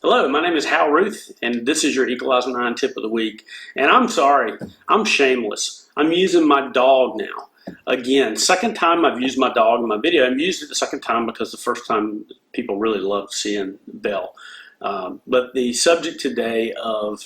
Hello, my name is Hal Ruth, and this is your Equalizer 9 tip of the week. And I'm sorry, I'm shameless. I'm using my dog now. Again, second time I've used my dog in my video. I've used it the second time because the first time people really loved seeing Belle. But the subject today of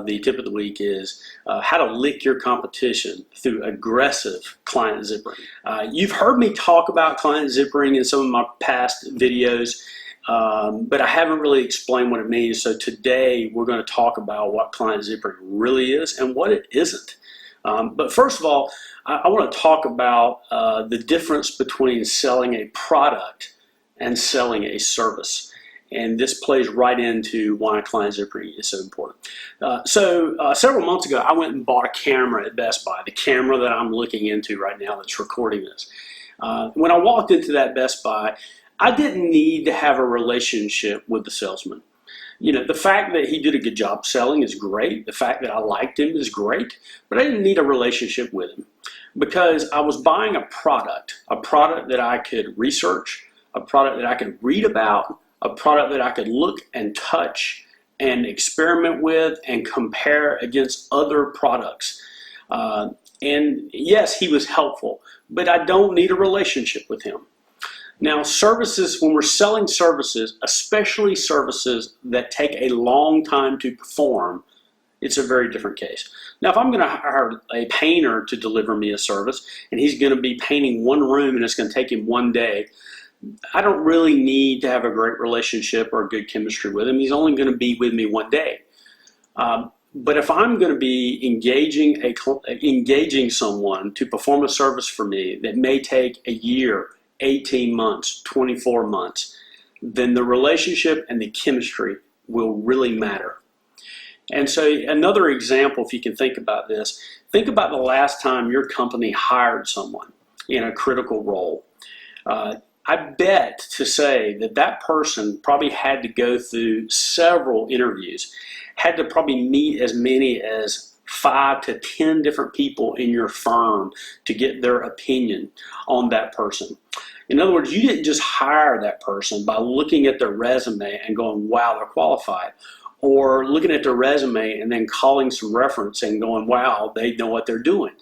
the tip of the week is how to lick your competition through aggressive client zippering. You've heard me talk about client zippering in some of my past videos. But I haven't really explained what it means. So today we're going to talk about what client zippering really is and what it isn't. But first of all, I want to talk about the difference between selling a product and selling a service. And this plays right into why client zippering is so important. Several months ago, I went and bought a camera at Best Buy, the camera that I'm looking into right now that's recording this. When I walked into that Best Buy, I didn't need to have a relationship with the salesman. You know, the fact that he did a good job selling is great. The fact that I liked him is great, but I didn't need a relationship with him because I was buying a product that I could research, a product that I could read about, a product that I could look and touch and experiment with and compare against other products. And yes, he was helpful, but I don't need a relationship with him. Now, services, when we're selling services, especially services that take a long time to perform, it's a very different case. Now, if I'm going to hire a painter to deliver me a service, and he's going to be painting one room and it's going to take him one day, I don't really need to have a great relationship or a good chemistry with him. He's only going to be with me one day. But if I'm going to be engaging someone to perform a service for me that may take a year, 18 months, 24 months, then the relationship and the chemistry will really matter. And so another example, if you can think about this, think about the last time your company hired someone in a critical role. I bet to say that that person probably had to go through several interviews, had to probably meet as many as 5 to 10 different people in your firm to get their opinion on that person. In other words, you didn't just hire that person by looking at their resume and going, wow, they're qualified, or looking at their resume and then calling some reference and going, wow, they know what they're doing.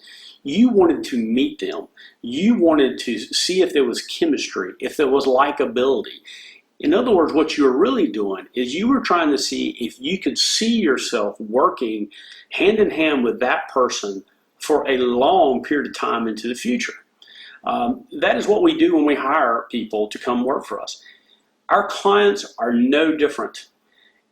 You wanted to meet them. You wanted to see if there was chemistry, if there was likability. In other words, what you were really doing is you were trying to see if you could see yourself working hand in hand with that person for a long period of time into the future. That is what we do when we hire people to come work for us. Our clients are no different.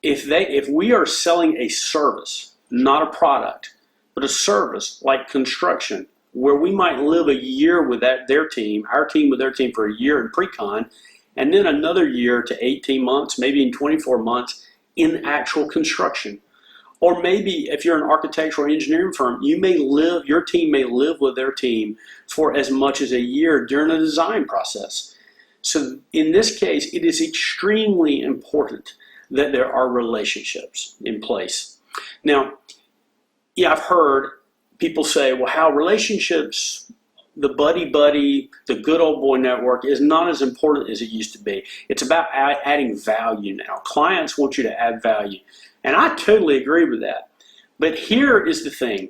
If we are selling a service, not a product, but a service like construction, where we might live a year with their team, our team with their team for a year in pre-con, and then another year to 18 months, maybe in 24 months in actual construction. Or maybe if you're an architectural engineering firm, your team may live with their team for as much as a year during the design process. So in this case, it is extremely important that there are relationships in place. Now, yeah, I've heard people say, well, how relationships, the buddy-buddy, the good old boy network is not as important as it used to be. It's about adding value now. Clients want you to add value. And I totally agree with that. But here is the thing.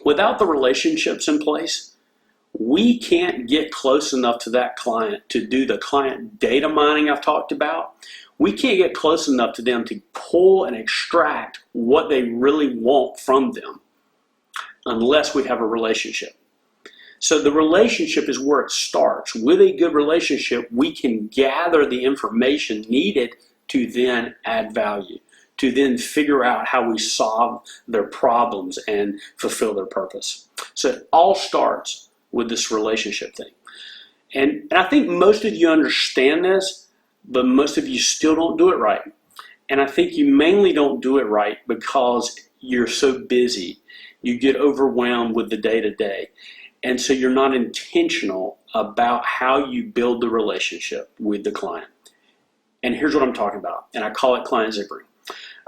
Without the relationships in place, we can't get close enough to that client to do the client data mining I've talked about. We can't get close enough to them to pull and extract what they really want from them unless we have a relationship. So the relationship is where it starts. With a good relationship, we can gather the information needed to then add value, to then figure out how we solve their problems and fulfill their purpose. So it all starts with this relationship thing. And I think most of you understand this, but most of you still don't do it right. And I think you mainly don't do it right because you're so busy. You get overwhelmed with the day-to-day. And so you're not intentional about how you build the relationship with the client. And here's what I'm talking about, and I call it client zippering.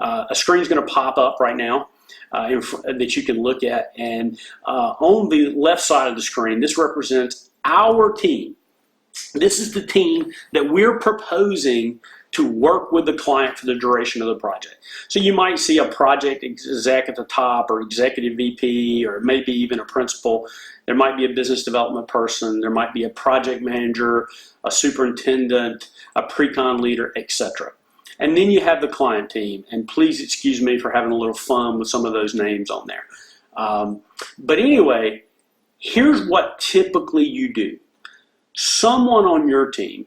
A screen is going to pop up right now that you can look at, and on the left side of the screen, this represents our team. This is the team that we're proposing to work with the client for the duration of the project. So you might see a project exec at the top, or executive VP, or maybe even a principal. There might be a business development person. There might be a project manager, a superintendent, a pre-con leader, etc. And then you have the client team. And please excuse me for having a little fun with some of those names on there. But anyway, here's what typically you do. Someone on your team,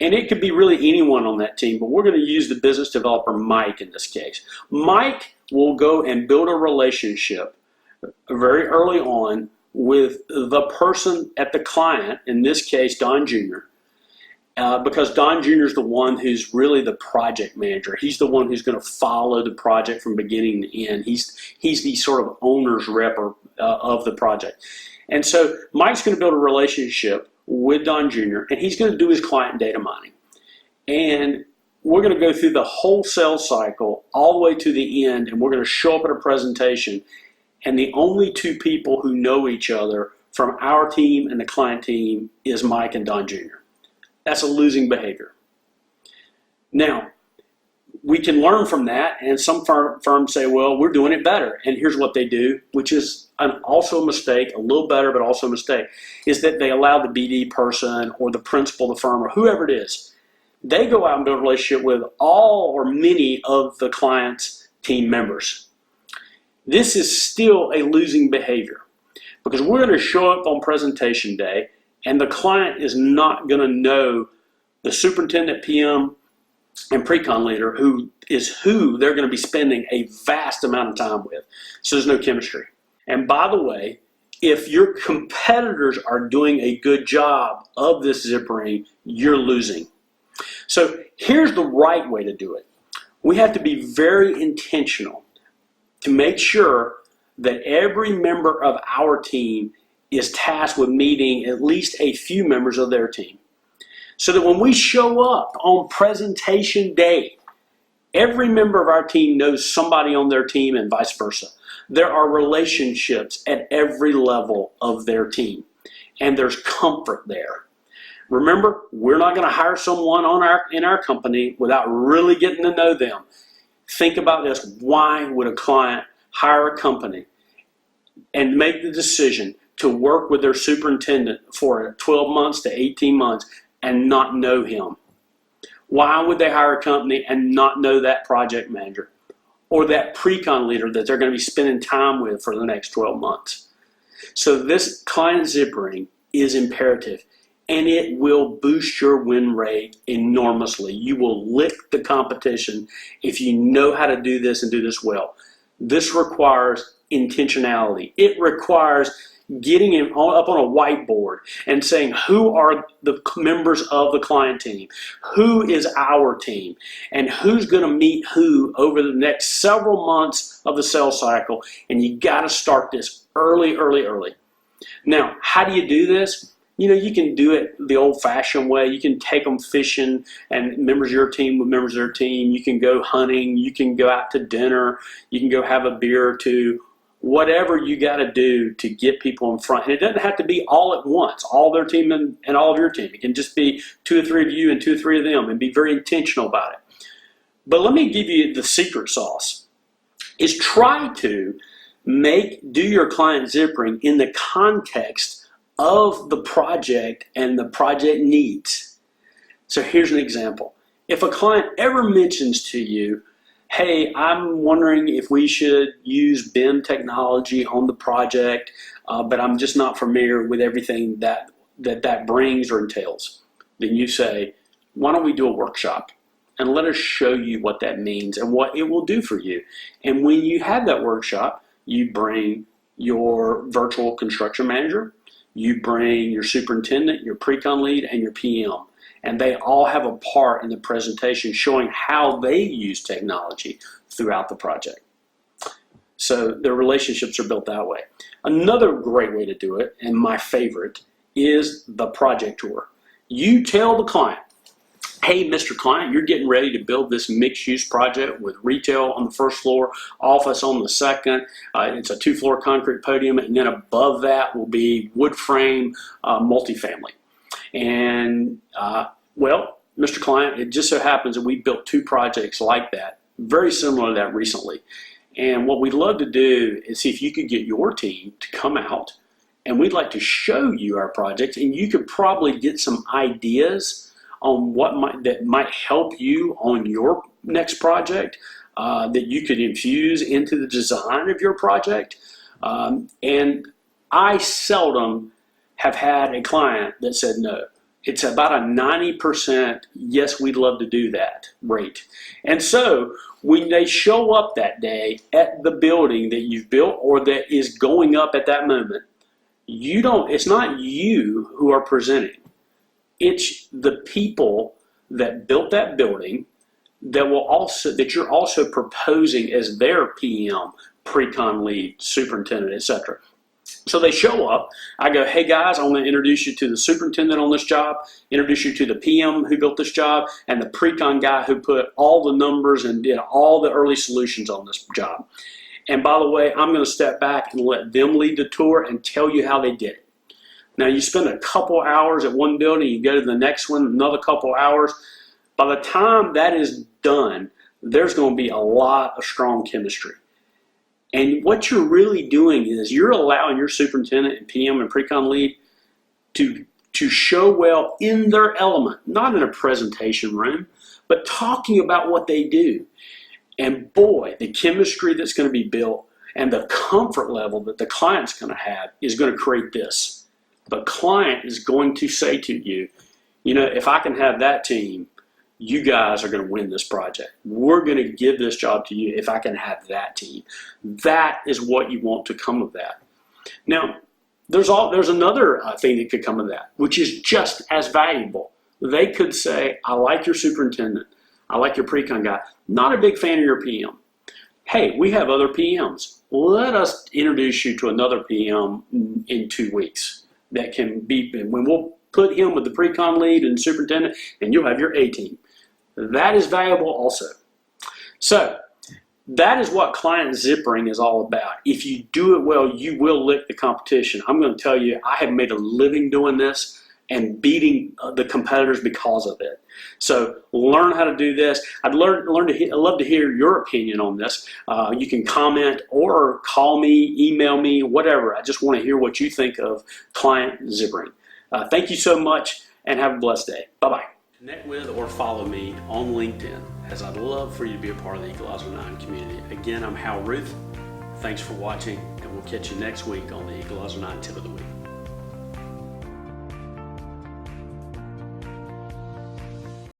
and it could be really anyone on that team, but we're going to use the business developer Mike in this case. Mike will go and build a relationship very early on with the person at the client, in this case Don Jr., because Don Jr. is the one who's really the project manager. He's the one who's going to follow the project from beginning to end. He's the sort of owner's rep of the project. And so Mike's going to build a relationship with Don Jr., and he's going to do his client data mining. And we're going to go through the whole sales cycle all the way to the end, and we're going to show up at a presentation, and the only two people who know each other from our team and the client team is Mike and Don Jr. That's a losing behavior. Now, we can learn from that, and some firms say, well, we're doing it better. And here's what they do, which is also a mistake, a little better, but also a mistake, is that they allow the BD person or the principal of the firm or whoever it is, they go out and build a relationship with all or many of the client's team members. This is still a losing behavior, because we're going to show up on presentation day, and the client is not going to know the superintendent, PM, and pre-con leader, who they're going to be spending a vast amount of time with. So there's no chemistry. And by the way, if your competitors are doing a good job of this zippering, you're losing. So here's the right way to do it. We have to be very intentional to make sure that every member of our team is tasked with meeting at least a few members of their team. So that when we show up on presentation day, every member of our team knows somebody on their team and vice versa. There are relationships at every level of their team, and there's comfort there. Remember, we're not going to hire someone in our company without really getting to know them. Think about this. Why would a client hire a company and make the decision to work with their superintendent for 12 months to 18 months and not know him? Why would they hire a company and not know that project manager or that pre-con leader that they're going to be spending time with for the next 12 months? So this client zippering is imperative, and it will boost your win rate enormously. You will lick the competition if you know how to do this and do this well. This requires intentionality. It requires getting him up on a whiteboard and saying, who are the members of the client team? Who is our team? And who's going to meet who over the next several months of the sales cycle? And you got to start this early. Now, how do you do this? You know, you can do it the old-fashioned way. You can take them fishing, and members of your team with members of their team. You can go hunting. You can go out to dinner. You can go have a beer or two. Whatever you got to do to get people in front. And it doesn't have to be all at once, all their team and all of your team. It can just be 2 or 3 of you and 2 or 3 of them, and be very intentional about it. But let me give you the secret sauce, is try to do your client zippering in the context of the project and the project needs. So here's an example. If a client ever mentions to you, hey, I'm wondering if we should use BIM technology on the project, but I'm just not familiar with everything that brings or entails. Then you say, why don't we do a workshop and let us show you what that means and what it will do for you. And when you have that workshop, you bring your virtual construction manager, you bring your superintendent, your pre-con lead, and your PM. And they all have a part in the presentation showing how they use technology throughout the project. So their relationships are built that way. Another great way to do it, and my favorite, is the project tour. You tell the client, hey, Mr. Client, you're getting ready to build this mixed-use project with retail on the first floor, office on the second. It's a 2-floor concrete podium, and then above that will be wood frame multifamily. And well, Mr. Client, it just so happens that we built 2 projects like that, very similar to that recently. And what we'd love to do is see if you could get your team to come out, and we'd like to show you our project, and you could probably get some ideas on that might help you on your next project, that you could infuse into the design of your project. And I seldom have had a client that said no. It's about a 90% yes, we'd love to do that rate. And so when they show up that day at the building that you've built or that is going up at that moment, it's not you who are presenting. It's the people that built that building that you're also proposing as their PM, pre-con lead, superintendent, etc. So they show up. I go, hey guys, I want to introduce you to the superintendent on this job, introduce you to the PM who built this job, and the pre-con guy who put all the numbers and did all the early solutions on this job. And by the way, I'm going to step back and let them lead the tour and tell you how they did it. Now you spend a couple hours at one building, you go to the next one, another couple hours. By the time that is done, there's going to be a lot of strong chemistry. And what you're really doing is you're allowing your superintendent and PM and pre-con lead to show well in their element, not in a presentation room, but talking about what they do. And boy, the chemistry that's going to be built and the comfort level that the client's going to have is going to create this. The client is going to say to you, you know, if I can have that team, you guys are going to win this project. We're going to give this job to you if I can have that team. That is what you want to come of that. Now, there's another thing that could come of that, which is just as valuable. They could say, I like your superintendent. I like your pre-con guy. Not a big fan of your PM. Hey, we have other PMs. Let us introduce you to another PM in 2 weeks. That can be, when we'll put him with the pre-con lead and superintendent, and you'll have your A team. That is valuable also. So that is what client zippering is all about. If you do it well, you will lick the competition. I'm going to tell you, I have made a living doing this and beating the competitors because of it. So learn how to do this. I'd love to hear your opinion on this. You can comment or call me, email me, whatever. I just want to hear what you think of client zippering. Thank you so much and have a blessed day. Bye-bye. Connect with or follow me on LinkedIn, as I'd love for you to be a part of the Equalizer 9 community. Again, I'm Hal Ruth. Thanks for watching, and we'll catch you next week on the Equalizer 9 Tip of the Week.